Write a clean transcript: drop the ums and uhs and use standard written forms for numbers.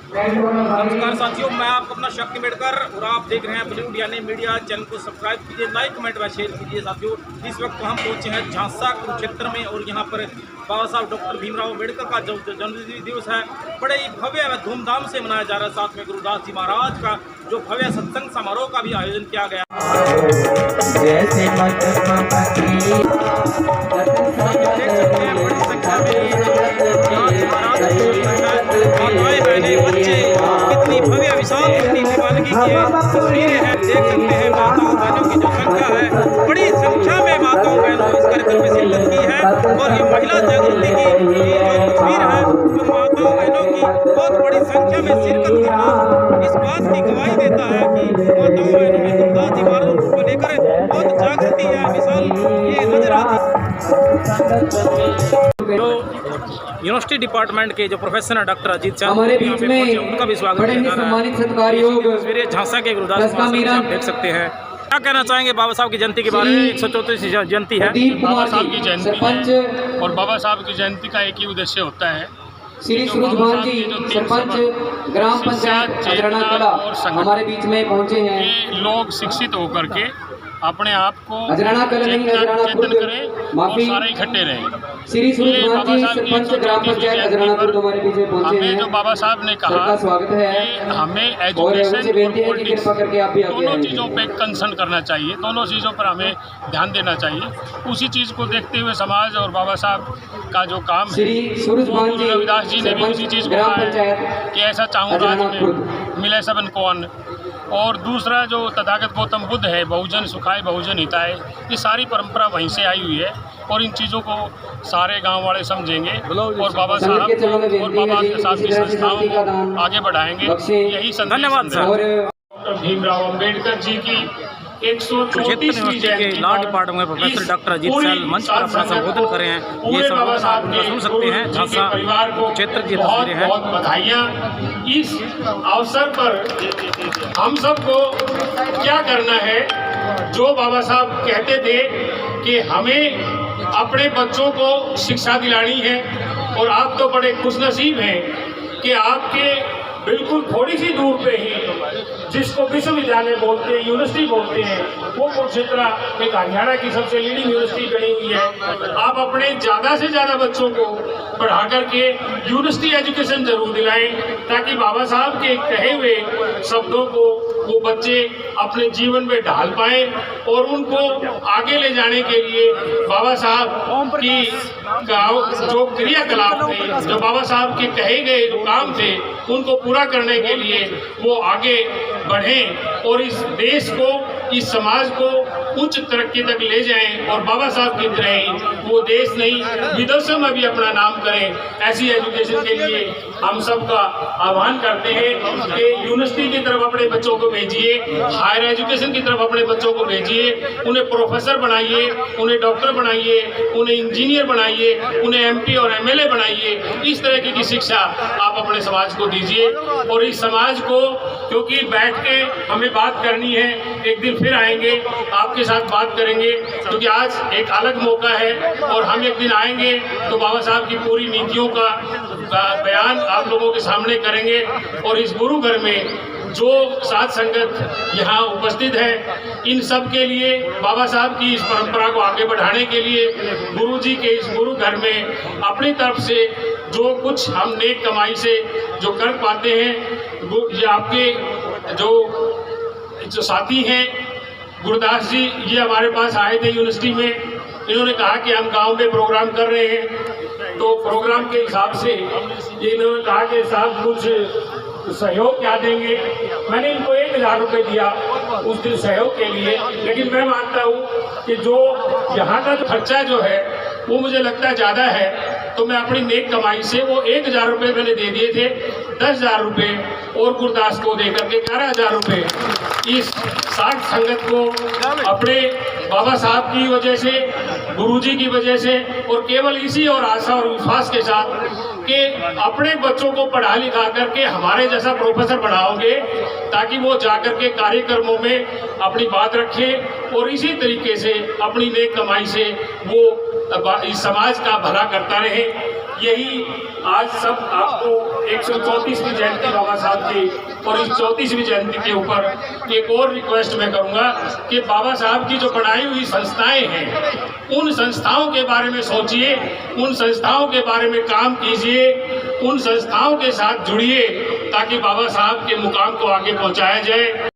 नमस्कार साथियों, मैं आपको अपना शक्ति मेडकर और आप देख रहे हैं बॉलीवुड यानी मीडिया। चैनल को सब्सक्राइब कीजिए, लाइक कमेंट व शेयर कीजिए। साथियों, इस वक्त हम पहुंचे हैं झांसा कुरुक्षेत्र में और यहां पर बाबा साहब डॉक्टर भीमराव अम्बेडकर का जो जन्मदिन दिवस है बड़े ही भव्य व धूमधाम से मनाया जा रहा है। साथ में गुरुदास जी महाराज का जो भव्य सत्संग समारोह का भी आयोजन किया गया। कितनी भव्य विशाल मूर्ति दीवानगी की तस्वीरें हैं, देख सकते हैं। माताओं बहनों की जो संख्या है, बड़ी संख्या में माताओं बहनों इस कार्यक्रम में शिरकत की है। और ये महिला जागृति की जो तस्वीर है, जो माताओं बहनों की बहुत बड़ी संख्या में शिरकत करना इस बात की गवाही देता है कि माताओं बहनों में गुरुदास जी महाराज को लेकर बहुत जागृति है, विशाल ये नजर आती। तो यूनिवर्सिटी डिपार्टमेंट के जो प्रोफेसर है डॉक्टर अजीत चंद हमारे बीच में उनका भी स्वागत बड़े ही सम्मानित सत्कारयोग झांसा के गुरुदास आप देख सकते हैं। क्या कहना चाहेंगे बाबा साहब की जयंती के बारे में? 134वीं जयंती है बाबा साहब की जयंती है और बाबा साहब की जयंती का एक ही उद्देश्य होता है, श्री सूरजभान जी सरपंच ग्राम पंचायत अजराना कला हमारे बीच में पहुंचे हैं। ये लोग शिक्षित होकर के अपने आप को अजराना कला नहीं चेतन करें और सारे इकट्ठे रहें। श्री सूरजभान जी सरपंच ग्राम पंचायत अजराना कला हमारे बीच में पहुंचे हैं। जो बाबा साहब ने कहा स्वागत है कि हमें एजुकेशन और पॉलिटिक्स दोनों चीज़ों पे कंसर्न करना चाहिए, दोनों चीज़ों पर हमें ध्यान देना चाहिए। उसी चीज़ को देखते हुए समाज और बाबा साहब का जो काम है, गुरु रविदास जी ने भी उसी चीज़ को कहा है कि ऐसा चाहूँ राज में मिले सबन को अन्न। और दूसरा जो तथागत गौतम बुद्ध है, बहुजन सुखाय बहुजन हिताय, ये सारी परंपरा वहीं से आई हुई है। और इन चीज़ों को सारे गांव वाले समझेंगे और बाबा साहब और बाबा के साथ की संस्थाओं को आगे बढ़ाएंगे। यही संदेश। धन्यवाद सर। डॉक्टर भीमराव अम्बेडकर जी की 134वीं के लॉ डिपार्टमेंट में प्रोफेसर डॉक्टर अजीत चंद मंच पर अपना संबोधन कर रहे हैं। ये संबोधन आप उनका सुन सकते हैं। झांसा क्षेत्र की तस्वीरें हैं। बहुत बधाइयाँ। इस अवसर पर हम सबको क्या करना है, जो बाबा साहब कहते थे कि हमें अपने बच्चों को शिक्षा दिलानी है। और आप तो बड़े खुशनसीब हैं कि आपके बिल्कुल थोड़ी सी दूर पे ही जिसको विश्वविद्यालय बोलते हैं, यूनिवर्सिटी बोलते हैं, वो कुरुक्षेत्र एक हरियाणा की सबसे लीडिंग यूनिवर्सिटी बनी हुई है। आप अपने ज़्यादा से ज़्यादा बच्चों को पढ़ा करके यूनिवर्सिटी एजुकेशन जरूर दिलाएं, ताकि बाबा साहब के कहे हुए शब्दों को वो बच्चे अपने जीवन में ढाल पाएं और उनको आगे ले जाने के लिए बाबा साहब की जो क्रियाकलाप थे, जो बाबा साहब के कहे गए जो काम थे, उनको पूरा करने के लिए वो आगे बढ़ें और इस देश को, इस समाज को उच्च तरक्की तक ले जाएं और बाबा साहब की तरह ही वो देश नहीं विदेशों में भी अपना नाम करें। ऐसी एजुकेशन के लिए हम सब का आह्वान करते हैं कि यूनिवर्सिटी की तरफ अपने बच्चों को भेजिए, हायर एजुकेशन की तरफ अपने बच्चों को भेजिए, उन्हें प्रोफेसर बनाइए, उन्हें डॉक्टर बनाइए, उन्हें इंजीनियर बनाइए, उन्हें एमपी और एमएलए बनाइए। इस तरह की शिक्षा आप अपने समाज को दीजिए। और इस समाज को, क्योंकि बैठ के हमें बात करनी है, एक दिन फिर आएंगे आपके साथ बात करेंगे, क्योंकि आज एक अलग मौका है और हम एक दिन आएंगे तो बाबा साहब की पूरी नीतियों का बयान आप लोगों के सामने करेंगे। और इस गुरु घर में जो साथ संगत यहाँ उपस्थित है, इन सब के लिए बाबा साहब की इस परंपरा को आगे बढ़ाने के लिए गुरु जी के इस गुरु घर में अपनी तरफ से जो कुछ हम नेक कमाई से जो कर पाते हैं, ये आपके जो साथी हैं गुरुदास जी, ये हमारे पास आए थे यूनिवर्सिटी में। इन्होंने कहा कि हम गांव में प्रोग्राम कर रहे हैं, तो प्रोग्राम के हिसाब से इन्होंने कहा कि साहब कुछ सहयोग क्या देंगे। मैंने इनको 1000 रुपये दिया उस दिन सहयोग के लिए। लेकिन मैं मानता हूँ कि जो यहाँ का खर्चा जो है वो मुझे लगता है ज़्यादा है, तो मैं अपनी नेक कमाई से वो 1000 रुपये मैंने दे दिए थे। 10,000 रुपये और गुरदास को देकर के 11,000 रुपये इस साथ संगत को अपने बाबा साहब की वजह से, गुरुजी की वजह से और केवल इसी और आशा और विश्वास के साथ कि अपने बच्चों को पढ़ा लिखा करके हमारे जैसा प्रोफेसर बनाओगे, ताकि वो जाकर के कार्यक्रमों में अपनी बात रखें और इसी तरीके से अपनी नेक कमाई से वो इस समाज का भला करता रहे। यही आज सब आपको 134वीं जयंती बाबा साहब की और इस 34वीं जयंती के ऊपर एक और रिक्वेस्ट मैं करूंगा कि बाबा साहब की जो बनाई हुई संस्थाएं हैं उन संस्थाओं के बारे में सोचिए, उन संस्थाओं के बारे में काम कीजिए, उन संस्थाओं के साथ जुड़िए ताकि बाबा साहब के मुकाम को आगे पहुंचाया जाए।